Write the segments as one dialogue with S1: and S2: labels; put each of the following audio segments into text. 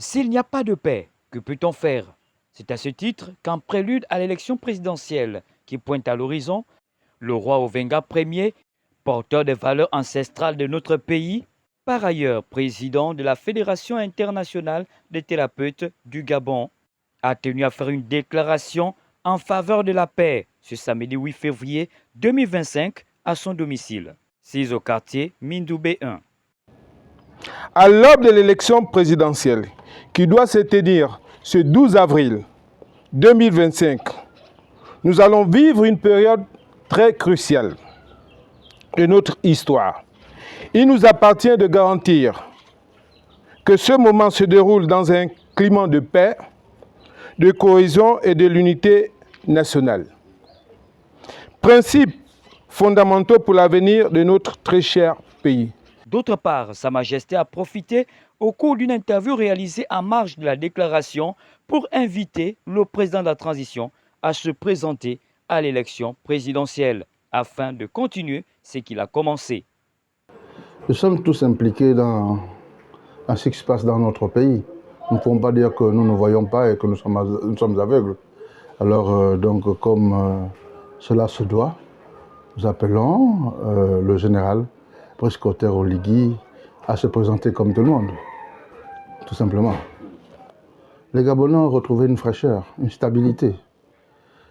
S1: S'il n'y a pas de paix, que peut-on faire? C'est à ce titre qu'en prélude à l'élection présidentielle qui pointe à l'horizon, le roi Ovenga Ier, porteur des valeurs ancestrales de notre pays, par ailleurs président de la Fédération internationale des thérapeutes du Gabon, a tenu à faire une déclaration en faveur de la paix ce samedi 8 février 2025 à son domicile, 6 au quartier Mindoubé 1.
S2: À l'aube de l'élection présidentielle qui doit se tenir ce 12 avril 2025, nous allons vivre une période très cruciale de notre histoire. Il nous appartient de garantir que ce moment se déroule dans un climat de paix, de cohésion et de l'unité nationale. Principes fondamentaux pour l'avenir de notre très cher pays.
S1: D'autre part, Sa Majesté a profité au cours d'une interview réalisée en marge de la déclaration pour inviter le président de la transition à se présenter à l'élection présidentielle afin de continuer ce qu'il a commencé.
S3: Nous sommes tous impliqués dans ce qui se passe dans notre pays. Nous ne pouvons pas dire que nous ne voyons pas et que nous sommes aveugles. Alors, comme cela se doit, nous appelons le général Brice-Clotaire Oligui à se présenter comme tout le monde, tout simplement. Les Gabonais ont retrouvé une fraîcheur, une stabilité.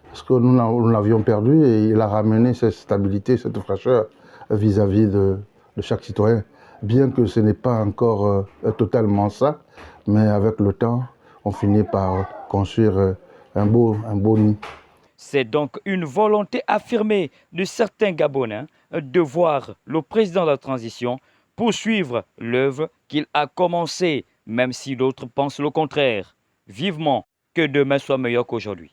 S3: Parce que nous l'avions perdu et il a ramené cette stabilité, cette fraîcheur vis-à-vis de chaque citoyen. Bien que ce n'est pas encore totalement ça, mais avec le temps, on finit par construire un beau nid.
S1: C'est donc une volonté affirmée de certains Gabonais de voir le président de la transition poursuivre l'œuvre qu'il a commencée, même si d'autres pensent le contraire. Vivement que demain soit meilleur qu'aujourd'hui.